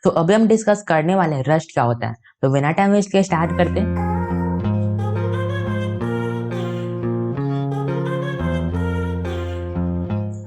तो अभी हम डिस्कस करने वाले हैं रस्ट क्या होता है। तो बिना टाइम वेस्ट के स्टार्ट करते हैं।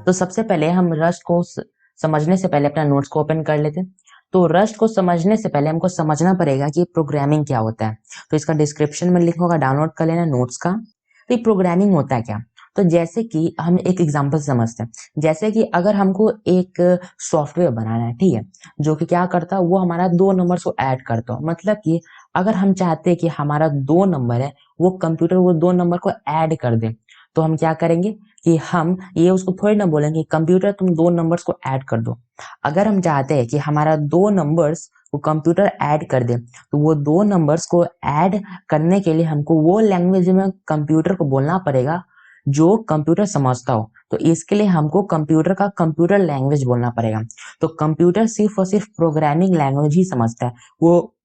तो सबसे पहले हम रस्ट को समझने से पहले अपना नोट्स को ओपन कर लेते हैं। तो रस्ट को समझने से पहले हमको समझना पड़ेगा कि प्रोग्रामिंग क्या होता है। तो इसका डिस्क्रिप्शन में लिखा होगा, डाउनलोड कर लेना नोट्स का। तो ये प्रोग्रामिंग होता है क्या। तो जैसे कि हम एक एग्जांपल समझते हैं। जैसे कि अगर हमको एक सॉफ्टवेयर बनाना है, ठीक है, जो कि क्या करता है, वो हमारा दो नंबर्स को ऐड करता है। मतलब कि अगर हम चाहते हैं कि हमारा दो नंबर है, वो कंप्यूटर वो दो नंबर को ऐड कर दे, तो हम क्या करेंगे कि हम ये उसको थोड़ी ना बोलेंगे कंप्यूटर तुम दो नंबर्स को ऐड कर दो। अगर हम चाहते हैं कि हमारा दो नंबर्स को कंप्यूटर ऐड कर दे, तो वो दो नंबर्स को ऐड करने के लिए हमको वो लैंग्वेज में कंप्यूटर को बोलना पड़ेगा जो कंप्यूटर समझता हो। तो इसके लिए हमको कंप्यूटर का कंप्यूटर लैंग्वेज बोलना पड़ेगा। तो कंप्यूटर सिर्फ और सिर्फ प्रोग्रामिंग लैंग्वेज ही समझता है, वो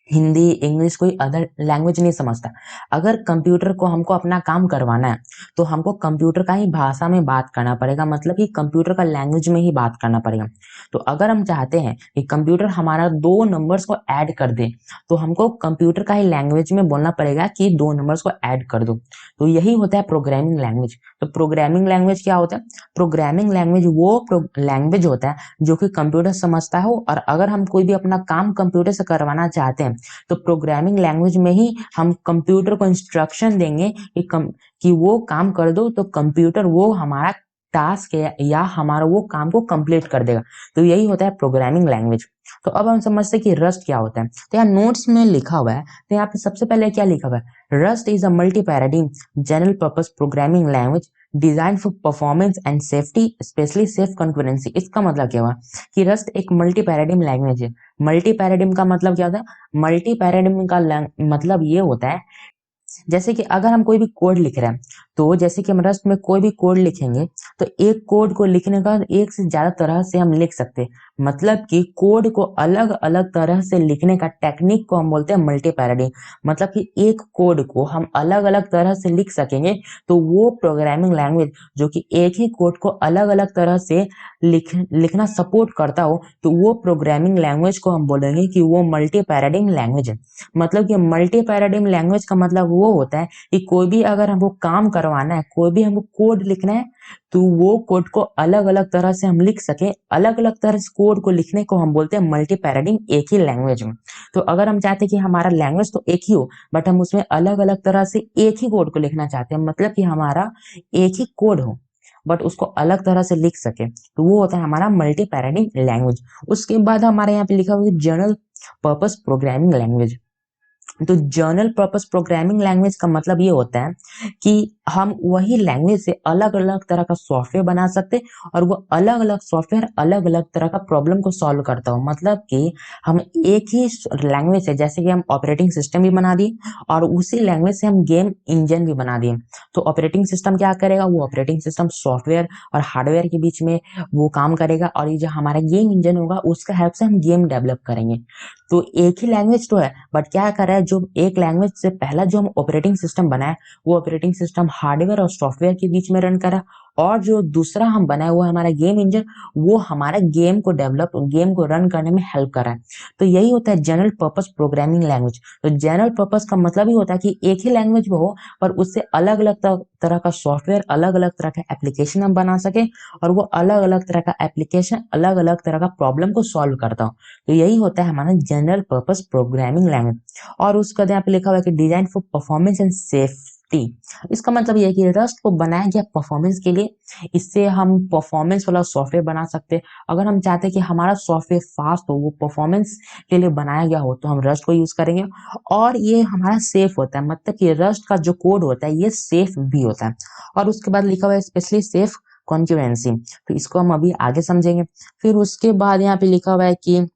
हिंदी इंग्लिश कोई अदर लैंग्वेज नहीं समझता। अगर कंप्यूटर को हमको अपना काम करवाना है, तो हमको कंप्यूटर का ही भाषा में बात करना पड़ेगा, मतलब कि कंप्यूटर का लैंग्वेज में ही बात करना पड़ेगा। तो अगर हम चाहते हैं कि कंप्यूटर हमारा दो नंबर्स को ऐड कर दे, तो हमको कंप्यूटर का ही लैंग्वेज में बोलना पड़ेगा कि दो नंबर्स को ऐड कर दो। तो यही होता है प्रोग्रामिंग लैंग्वेज। तो प्रोग्रामिंग लैंग्वेज क्या होता है। प्रोग्रामिंग लैंग्वेज वो लैंग्वेज होता है जो कि कंप्यूटर समझता हो, और अगर हम कोई भी अपना काम कंप्यूटर से करवाना चाहते हैं, तो प्रोग्रामिंग लैंग्वेज में ही हम कंप्यूटर को इंस्ट्रक्शन देंगे कि वो काम कर दो, तो कंप्यूटर वो हमारा टास्क है या हमारा वो काम को कंप्लीट कर देगा। तो यही होता है प्रोग्रामिंग लैंग्वेज। तो अब हम समझते हैं कि रस्ट क्या होता है। तो यहाँ नोट्स में लिखा हुआ है, तो यहाँ पे सबसे पहले क्या लिखा हुआ है, rust is a multi paradigm general purpose programming language design for performance and safety, specially safe concurrency. इसका मतलब क्या हुआ कि रस्ट एक मल्टी पैराडाइम लैंग्वेज है। मल्टी पैराडिम का मतलब क्या होता है। मल्टी पैराडिम का मतलब ये होता है, जैसे कि अगर हम कोई भी कोड लिख रहे हैं, तो जैसे कि हम रस्ट में कोई भी कोड लिखेंगे, तो एक कोड को लिखने का एक से ज्यादा तरह से हम लिख सकते हैं। मतलब कि कोड को अलग अलग तरह से लिखने का टेक्निक को हम बोलते हैं मल्टी पैराडिम। मतलब कि एक कोड को हम अलग अलग तरह से लिख सकेंगे, तो वो प्रोग्रामिंग लैंग्वेज जो कि एक ही कोड को अलग अलग तरह से लिखना सपोर्ट करता हो, तो वो प्रोग्रामिंग लैंग्वेज को हम बोलेंगे कि वो मल्टी पैराडिम लैंग्वेज है। मतलब कि मल्टी पैराडिम लैंग्वेज का मतलब वो होता है कि कोई भी अगर हमको काम करवाना है, कोई भी हमको कोड लिखना है, तो वो कोड को अलग अलग तरह से हम लिख सके। अलग अलग तरह से कोड को लिखने को हम बोलते हैं मल्टी पैराडिम एक ही लैंग्वेज में। तो अगर हम चाहते हैं कि हमारा लैंग्वेज तो एक ही हो, बट हम उसमें अलग अलग तरह से एक ही कोड को लिखना चाहते हैं, मतलब कि हमारा एक ही कोड हो बट उसको अलग तरह से लिख सके, तो वो होता है हमारा मल्टी पैराडिम लैंग्वेज। उसके बाद हमारे यहाँ पे लिखा हुआ है जनरल पर्पस प्रोग्रामिंग लैंग्वेज। तो जनरल पर्पस प्रोग्रामिंग लैंग्वेज का मतलब ये होता है कि हम वही लैंग्वेज से अलग अलग तरह का सॉफ्टवेयर बना सकते हैं, और वो अलग अलग सॉफ्टवेयर अलग अलग तरह का प्रॉब्लम को सॉल्व करता हो। मतलब कि हम एक ही लैंग्वेज से, जैसे कि हम ऑपरेटिंग सिस्टम भी बना दिए, और उसी लैंग्वेज से हम गेम इंजन भी बना दिए। तो ऑपरेटिंग सिस्टम क्या करेगा, वो ऑपरेटिंग सिस्टम सॉफ्टवेयर और हार्डवेयर के बीच में वो काम करेगा, और ये जो हमारा गेम इंजन होगा उसका हेल्प से हम गेम डेवलप करेंगे। तो एक ही लैंग्वेज तो है, बट क्या कर रहा है, जो एक लैंग्वेज से पहला जो हम ऑपरेटिंग सिस्टम बनाए, वो ऑपरेटिंग सिस्टम हार्डवेयर और सॉफ्टवेयर के बीच में रन करा, और जो दूसरा हम बनाए वो हमारा गेम इंजन, वो हमारा गेम को डेवलप गेम को रन करने में हेल्प कर रहा है। तो यही होता है जनरल पर्पस प्रोग्रामिंग लैंग्वेज। तो जनरल पर्पस का मतलब ही होता है कि एक ही लैंग्वेज हो, पर उससे अलग अलग तरह का सॉफ्टवेयर, अलग अलग तरह का एप्लीकेशन हम बना सके, और वो अलग अलग तरह का एप्लीकेशन अलग अलग तरह का प्रॉब्लम को सॉल्व करता हो। तो यही होता है हमारा जनरल पर्पस प्रोग्रामिंग लैंग्वेज। और उसका यहाँ पे लिखा हुआ है कि design for performance and safety. इसका मतलब ये है कि रस्ट को बनाया गया परफॉर्मेंस के लिए। इससे हम परफॉर्मेंस वाला सॉफ्टवेयर बना सकते हैं। अगर हम चाहते हैं कि हमारा सॉफ्टवेयर फास्ट हो, वो परफॉर्मेंस के लिए बनाया गया हो, तो हम रस्ट को यूज करेंगे। और ये हमारा सेफ होता है, मतलब कि रस्ट का जो कोड होता है ये सेफ भी होता है। और उसके बाद लिखा हुआ है स्पेशली सेफ कॉन्करेंसी। तो इसको हम अभी आगे समझेंगे। फिर उसके बाद यहाँ पे लिखा हुआ है कि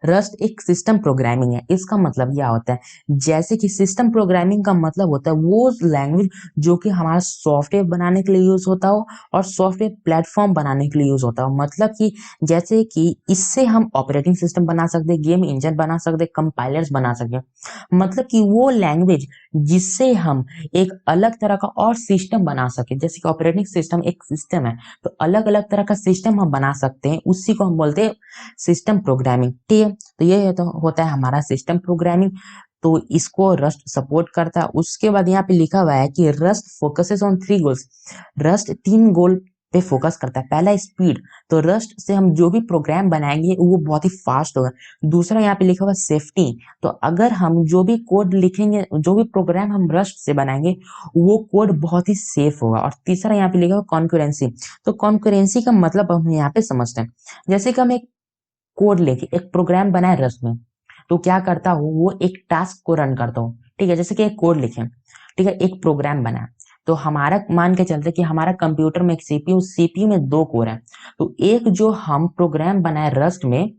रस्ट एक सिस्टम प्रोग्रामिंग है। इसका मतलब क्या होता है, जैसे कि सिस्टम प्रोग्रामिंग का मतलब होता है वो लैंग्वेज जो कि हमारा सॉफ्टवेयर बनाने के लिए यूज होता हो, और सॉफ्टवेयर प्लेटफॉर्म बनाने के लिए यूज होता हो। मतलब कि जैसे कि इससे हम ऑपरेटिंग सिस्टम बना सकते, गेम इंजन बना सकते, कंपाइलर्स बना सकते। मतलब कि वो लैंग्वेज जिससे हम एक अलग तरह का और सिस्टम बना सके। जैसे कि ऑपरेटिंग सिस्टम एक सिस्टम है, तो अलग अलग तरह का सिस्टम हम बना सकते हैं, उसी को हम बोलते हैं सिस्टम प्रोग्रामिंग। ठीक है, तो ये तो होता है हमारा सिस्टम प्रोग्रामिंग। तो इसको रस्ट सपोर्ट करता है। उसके बाद यहाँ पे लिखा हुआ है कि rust focuses on 3 goals. Rust 3 गोल पे फोकस करता है। पहला स्पीड, तो रस्ट से हम जो भी प्रोग्राम बनाएंगे वो बहुत ही फास्ट होगा। दूसरा यहाँ पे लिखा हुआ सेफ्टी, तो अगर हम जो भी कोड लिखेंगे, जो भी प्रोग्राम हम रस्ट से बनाएंगे, वो कोड बहुत ही सेफ होगा। और तीसरा यहाँ पे लिखा हुआ कॉन्करेंसी, तो कॉन्करेंसी का मतलब हम यहाँ पे समझते हैं। जैसे कि हम एक कोड लेके एक प्रोग्राम बनाए रस्ट में, तो क्या करता हूँ, वो एक टास्क को रन करता हूँ। ठीक है, जैसे कि एक कोड लिखे, ठीक है, एक प्रोग्राम बना, तो हमारा मान के चलते कि हमारा कंप्यूटर में एक सीपीयू में 2 कोर है। तो एक जो हम प्रोग्राम बनाए रस्ट में,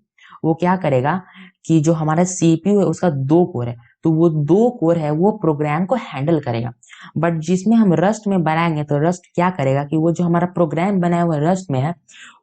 वो क्या करेगा कि जो हमारा सीपीयू है उसका 2 कोर है, तो वो 2 कोर है वो प्रोग्राम को हैंडल करेगा। बट जिसमें हम रस्ट में बनाएंगे, तो रस्ट क्या करेगा कि वो जो हमारा प्रोग्राम बनाया हुआ रस्ट में है,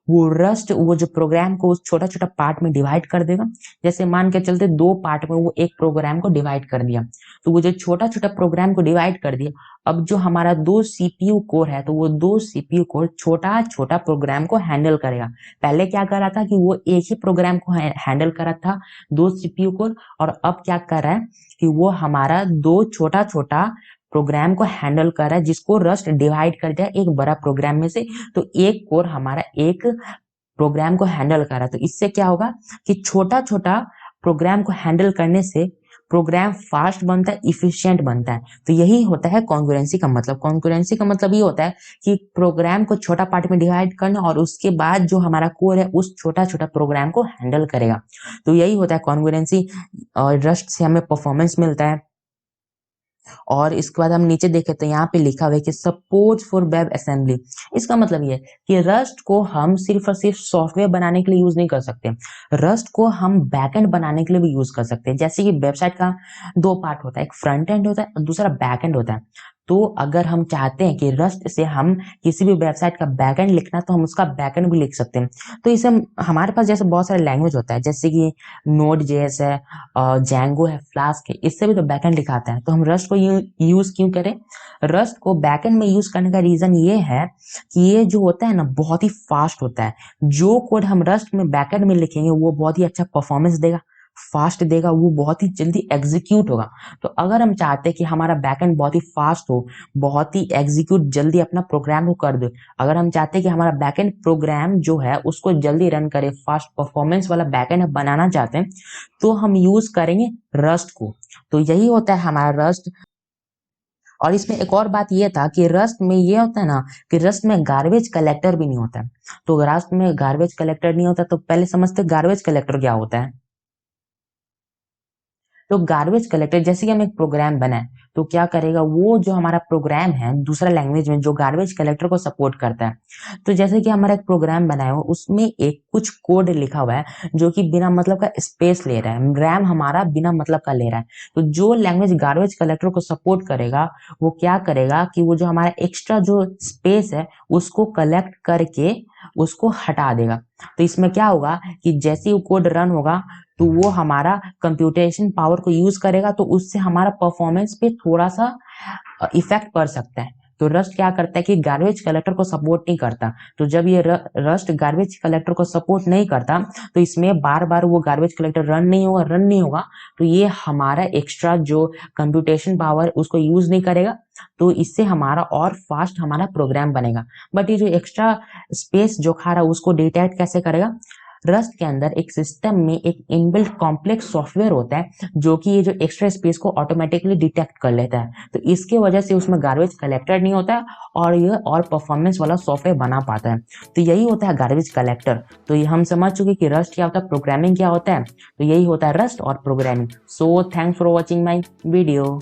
वो रस्ट वो जो प्रोग्राम को छोटा छोटा पार्ट में डिवाइड कर देगा। जैसे मान के चलते 2 पार्ट में वो एक प्रोग्राम को डिवाइड कर दिया, तो वो जो छोटा छोटा प्रोग्राम को डिवाइड कर दिया, अब जो हमारा 2 सीपीयू कोर है, तो वो 2 सीपीयू कोर छोटा छोटा प्रोग्राम को हैंडल करेगा। पहले क्या कर रहा था कि वो एक ही प्रोग्राम को हैंडल कर रहा था 2 सीपीयू कोर, और अब क्या कर रहा है कि वो हमारा 2 छोटा छोटा प्रोग्राम को हैंडल कर रहा है, जिसको रस्ट डिवाइड कर दिया एक बड़ा प्रोग्राम में से। तो एक कोर हमारा एक प्रोग्राम को हैंडल कर रहा है। तो इससे क्या होगा कि छोटा छोटा प्रोग्राम को हैंडल करने से प्रोग्राम फास्ट बनता है, इफिशिएंट बनता है। तो यही होता है कॉन्करेंसी का मतलब। कॉन्करेंसी का मतलब ये होता है कि प्रोग्राम को छोटा पार्ट में डिवाइड करना, और उसके बाद जो हमारा कोर है उस छोटा छोटा प्रोग्राम को हैंडल करेगा। तो यही होता है कॉन्करेंसी, और रस्ट से हमें परफॉर्मेंस मिलता है। और इसके बाद हम नीचे देखें तो यहाँ पे लिखा हुआ है कि सपोर्ट फॉर वेब असेंबली। इसका मतलब ये है कि रस्ट को हम सिर्फ और सिर्फ सॉफ्टवेयर बनाने के लिए यूज नहीं कर सकते, रस्ट को हम बैकएंड बनाने के लिए भी यूज कर सकते हैं। जैसे कि वेबसाइट का 2 पार्ट होता है, एक फ्रंट एंड होता है और दूसरा बैक एंड होता है। तो अगर हम चाहते हैं कि रस्ट से हम किसी भी वेबसाइट का बैकएंड लिखना, तो हम उसका बैकएंड भी लिख सकते हैं। तो इसे हमारे पास जैसे बहुत सारे लैंग्वेज होता है, जैसे कि नोड जेएस है, जैंगो है, फ्लास्क है, इससे भी तो बैकएंड लिखाता है। तो हम रस्ट को यूज क्यों करें? रस्ट को बैकएंड में यूज करने का रीजन ये है कि ये जो होता है ना, बहुत ही फास्ट होता है। जो कोड हम रस्ट में बैकएंड में लिखेंगे वो बहुत ही अच्छा परफॉर्मेंस देगा, फास्ट देगा, वो बहुत ही जल्दी एग्जीक्यूट होगा। तो अगर हम चाहते हैं कि हमारा बैकएंड बहुत ही फास्ट हो, बहुत ही एग्जीक्यूट जल्दी अपना प्रोग्राम को कर दे, अगर हम चाहते हैं कि हमारा बैकएंड प्रोग्राम जो है उसको जल्दी रन करे, फास्ट परफॉर्मेंस वाला बैकएंड बनाना चाहते हैं, तो हम यूज करेंगे रस्ट को। तो यही होता है हमारा रस्ट। और इसमें एक और बात ये था कि रस्ट में ये होता है ना कि रस्ट में गार्बेज कलेक्टर भी नहीं होता है। तो रस्ट में गार्बेज कलेक्टर नहीं होता, तो पहले समझते गार्बेज कलेक्टर क्या होता है। तो गार्बेज कलेक्टर, जैसे कि हम एक प्रोग्राम बनाए, तो क्या करेगा, वो जो हमारा प्रोग्राम है दूसरा लैंग्वेज में जो गार्बेज कलेक्टर को सपोर्ट करता है। तो जैसे कि हमारा एक प्रोग्राम बनाया हो, उसमें एक कुछ कोड लिखा हुआ है जो कि बिना मतलब का स्पेस ले रहा है, रैम हमारा बिना मतलब का ले रहा है। तो जो लैंग्वेज गार्बेज कलेक्टर को सपोर्ट करेगा, वो क्या करेगा कि वो जो हमारा एक्स्ट्रा जो स्पेस है उसको कलेक्ट करके उसको हटा देगा। तो इसमें क्या होगा कि जैसे ही वो कोड रन होगा, तो वो हमारा कंप्यूटेशन पावर को यूज करेगा, तो उससे हमारा परफॉर्मेंस पे थोड़ा सा इफेक्ट पड़ सकता है। तो रस्ट क्या करता है कि गार्बेज कलेक्टर को सपोर्ट नहीं करता। तो जब ये रस्ट गार्बेज कलेक्टर को सपोर्ट नहीं करता, तो इसमें बार बार वो गार्बेज कलेक्टर रन नहीं होगा, तो ये हमारा एक्स्ट्रा जो कंप्यूटेशन पावर उसको यूज नहीं करेगा। तो इससे हमारा और फास्ट हमारा प्रोग्राम बनेगा। बट ये जो एक्स्ट्रा स्पेस जो खा रहा है उसको डिटेक्ट कैसे करेगा? रस्ट के अंदर एक सिस्टम में एक इनबिल्ट कॉम्प्लेक्स सॉफ्टवेयर होता है जो कि ये जो एक्स्ट्रा स्पेस को ऑटोमेटिकली डिटेक्ट कर लेता है। तो इसके वजह से उसमें गार्बेज कलेक्टर नहीं होता है, और ये और परफॉर्मेंस वाला सॉफ्टवेयर बना पाता है। तो यही होता है गार्बेज कलेक्टर। तो ये हम समझ चुके कि रस्ट क्या होता है, प्रोग्रामिंग क्या होता है। तो यही होता है रस्ट और programming. So thanks for watching my video.